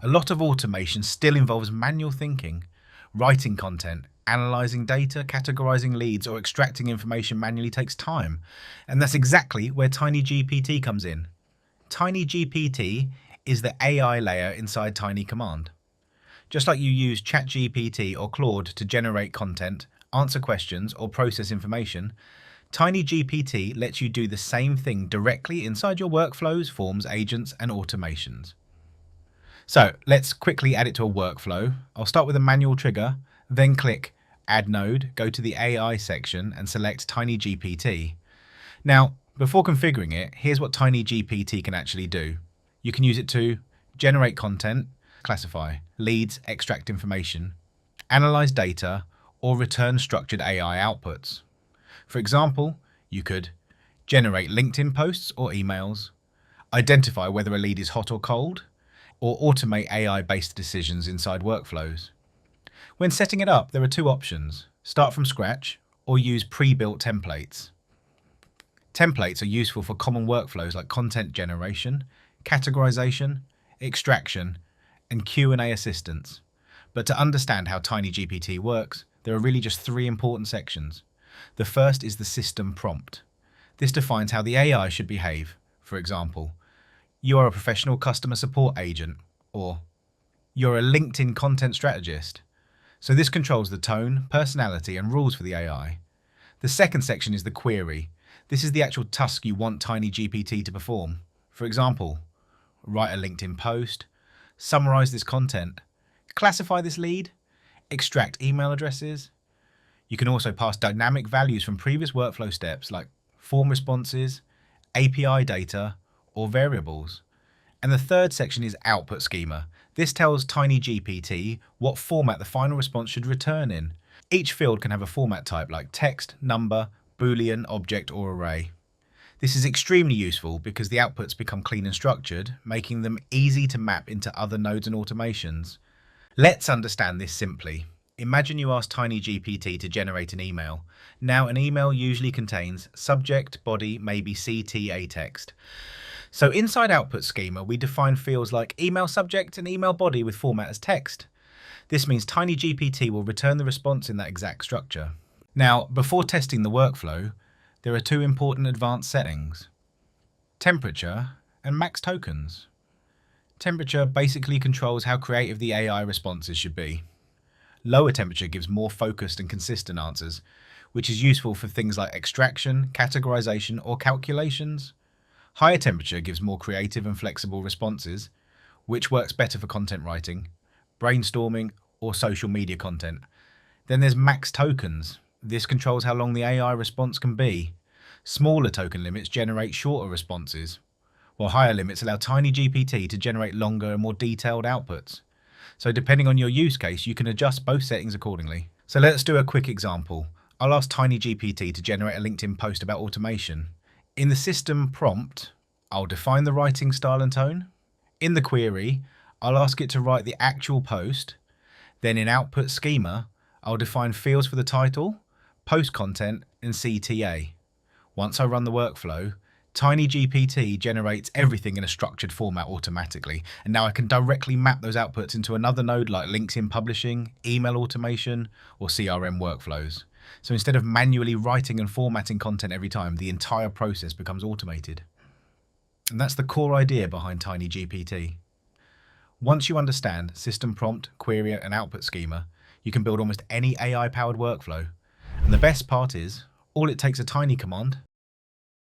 A lot of automation still involves manual thinking, writing content, analyzing data, categorizing leads, or extracting information manually takes time. And that's exactly where TinyGPT comes in. TinyGPT is the AI layer inside TinyCommand. Just like you use ChatGPT or Claude to generate content, answer questions, or process information, TinyGPT lets you do the same thing directly inside your workflows, forms, agents, and automations. So let's quickly add it to a workflow. I'll start with a manual trigger, then click Add Node, go to the AI section and select TinyGPT. Now, before configuring it, here's what TinyGPT can actually do. You can use it to generate content, classify, leads, extract information, analyze data, or return structured AI outputs. For example, you could generate LinkedIn posts or emails, identify whether a lead is hot or cold, or automate AI-based decisions inside workflows. When setting it up, there are two options: start from scratch or use pre-built templates. Templates are useful for common workflows like content generation, categorization, extraction, and Q&A assistance. But to understand how TinyGPT works, there are really just three important sections. The first is the system prompt. This defines how the AI should behave. For example, you are a professional customer support agent, or you're a LinkedIn content strategist. So this controls the tone, personality, and rules for the AI. The second section is the query. This is the actual task you want TinyGPT to perform. For example, write a LinkedIn post, summarize this content, classify this lead, extract email addresses. You can also pass dynamic values from previous workflow steps like form responses, API data, or variables. And the third section is output schema. This tells TinyGPT what format the final response should return in. Each field can have a format type like text, number, Boolean, object, or array. This is extremely useful because the outputs become clean and structured, making them easy to map into other nodes and automations. Let's understand this simply. Imagine you ask TinyGPT to generate an email. Now, an email usually contains subject, body, maybe CTA text. So inside output schema, we define fields like email subject and email body with format as text. This means TinyGPT will return the response in that exact structure. Now, before testing the workflow, there are two important advanced settings: temperature and max tokens. Temperature basically controls how creative the AI responses should be. Lower temperature gives more focused and consistent answers, which is useful for things like extraction, categorization, or calculations. Higher temperature gives more creative and flexible responses, which works better for content writing, brainstorming, or social media content. Then there's max tokens. This controls how long the AI response can be. Smaller token limits generate shorter responses, while higher limits allow TinyGPT to generate longer and more detailed outputs. So depending on your use case, you can adjust both settings accordingly. So let's do a quick example. I'll ask TinyGPT to generate a LinkedIn post about automation. In the system prompt, I'll define the writing style and tone. In the query, I'll ask it to write the actual post. Then in output schema, I'll define fields for the title, post content, and CTA. Once I run the workflow, TinyGPT generates everything in a structured format automatically, and now I can directly map those outputs into another node like LinkedIn publishing, email automation, or CRM workflows. So instead of manually writing and formatting content every time, the entire process becomes automated. And that's the core idea behind TinyGPT. Once you understand system prompt, query, and output schema, you can build almost any AI-powered workflow. And the best part is, all it takes a TinyCommand